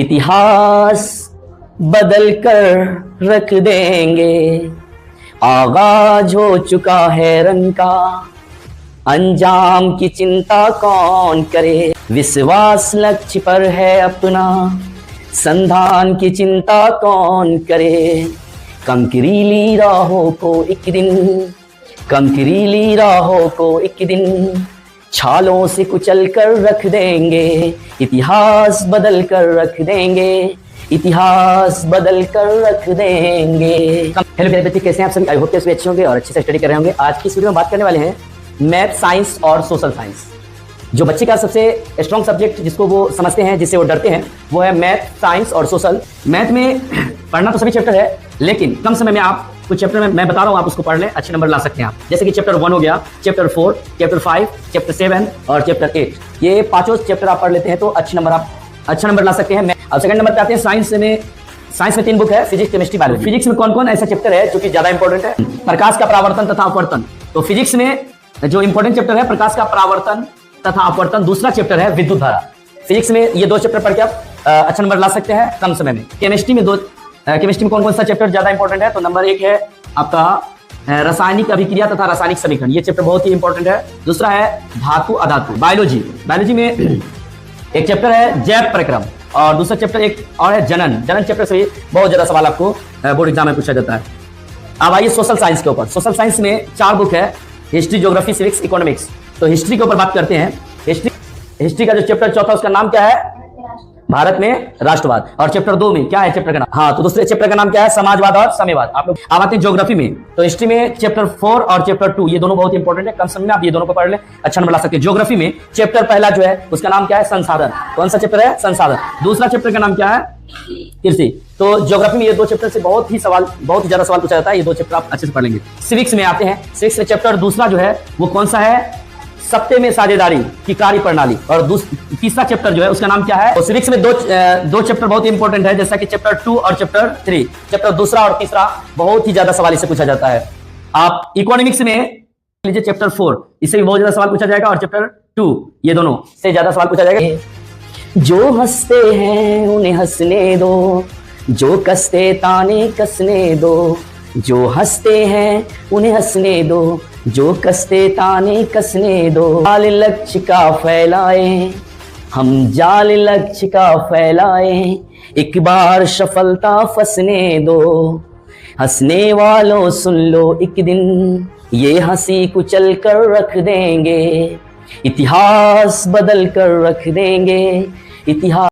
इतिहास बदल कर रख देंगे। आगाज हो चुका है रंग का, अंजाम की चिंता कौन करे। विश्वास लक्ष्य पर है अपना, संधान की चिंता कौन करे। कंकरीली राहों को एक दिन, कंकरीली राहों को एक दिन छालों से कुचल कर रख देंगे। इतिहास बदल कर रख देंगे, इतिहास बदल कर रख देंगे। हेलो मेरे बच्चे, कैसे हैं आप सभी? आई होप कि अच्छे होंगे और अच्छे से स्टडी कर रहे होंगे। आज की इस वीडियो में बात करने वाले हैं मैथ, साइंस और सोशल साइंस। जो बच्चे का सबसे स्ट्रॉन्ग सब्जेक्ट जिसको वो समझते हैं, जिससे वो डरते हैं, वो है मैथ, साइंस और सोशल। मैथ में पढ़ना तो सभी चैप्टर है, लेकिन कम समय में आप कुछ चैप्टर में मैं बता रहा हूँ, आप उसको पढ़ लें, अच्छे नंबर ला सकते हैं आप। जैसे कि चैप्टर 1 हो गया, चैप्टर 4, चैप्टर 5, चैप्टर 7 और चैप्टर 8। ये पांचों चैप्टर आप पढ़ लेते हैं तो अच्छे नंबर आप अच्छा नंबर ला सकते हैं। अब सेकंड नंबर पे आते हैं साइंस में। साइंस में 3 बुक है, फिजिक्स, केमिस्ट्री, बायोलॉजी। फिजिक्स में कौन कौन ऐसा चैप्टर है जो कि ज्यादा इंपॉर्टेंट है? प्रकाश का परावर्तन तथा अपवर्तन। तो फिजिक्स में जो इंपॉर्टेंट चैप्टर है प्रकाश का परावर्तन तथा अपवर्तन। दूसरा चैप्टर है विद्युत धारा। फिजिक्स में ये 2 चैप्टर पढ़ के आप अच्छा नंबर ला सकते हैं कम समय में। केमिस्ट्री में केमिस्ट्री में कौन कौन सा चैप्टर ज्यादा इंपॉर्टेंट है? तो नंबर 1 है आपका रासायनिक अभिक्रिया तथा रासायनिक समीकरण। ये चैप्टर बहुत ही इंपॉर्टेंट है। दूसरा है धातु अधातु। बायोलॉजी, बायोलॉजी में एक चैप्टर है जैव परिक्रम और दूसरा चैप्टर एक और है जनन। जनन चैप्टर से बहुत ज्यादा सवाल आपको बोर्ड एग्जाम में पूछा जाता है। अब आइए सोशल साइंस के ऊपर। सोशल साइंस में 4 बुक है, हिस्ट्री, ज्योग्राफी, सिविक्स, इकोनॉमिक्स। तो हिस्ट्री के ऊपर बात करते हैं। हिस्ट्री का जो चैप्टर 4 उसका नाम क्या है? भारत में राष्ट्रवाद। और चैप्टर 2 में क्या है चैप्टर का नाम? हाँ, तो दूसरे चैप्टर का नाम क्या है? समाजवाद और साम्यवाद। आप लोग अब आते हैं ज्योग्राफी में। तो हिस्ट्री में चैप्टर 4 और चैप्टर 2 ये दोनों बहुत इंपॉर्टेंट है। कम समय में आप ये दोनों को पढ़ लें, अच्छा नंबर ला सकते हैं। ज्योग्राफी में चैप्टर पहला जो है उसका नाम क्या है? संसाधन। कौन सा चैप्टर है? संसाधन। दूसरा चैप्टर का नाम क्या है? कृषि। तो ज्योग्राफी में ये 2 चैप्टर से बहुत ही ज्यादा सवाल पूछा जाता है। ये 2 चैप्टर आप अच्छे से पढ़ लेंगे। सिविक्स में आते हैं। सिविक्स में चैप्टर दूसरा जो है वो कौन सा है? सत्ते में साझेदारी की कार्य प्रणाली। और तीसरा चैप्टर जो है उसका नाम क्या है? तो सिविक्स में दो चैप्टर बहुत इंपॉर्टेंट है, जैसा कि चैप्टर 2 और चैप्टर 3। चैप्टर दूसरा और तीसरा बहुत ही ज्यादा सवाल इससे पूछा जाता है। आप इकोनॉमिक्स में लीजिए चैप्टर 4, इससे भी बहुत ज्यादा सवाल पूछा जाएगा। और चैप्टर 2 ये दोनों से ज्यादा सवाल पूछा जाएगा। जो हंसते हैं उन्हें हंसने दो, जो कसते ताने कसने दो। जो हंसते हैं उन्हें हंसने दो, जो कसते ताने कसने दो। जाल लक्ष्य का फैलाए, हम जाल लक्ष्य का फैलाए। एक बार सफलता फंसने दो, हंसने वालों सुन लो एक दिन, ये हंसी कुचल कर रख देंगे। इतिहास बदल कर रख देंगे, इतिहास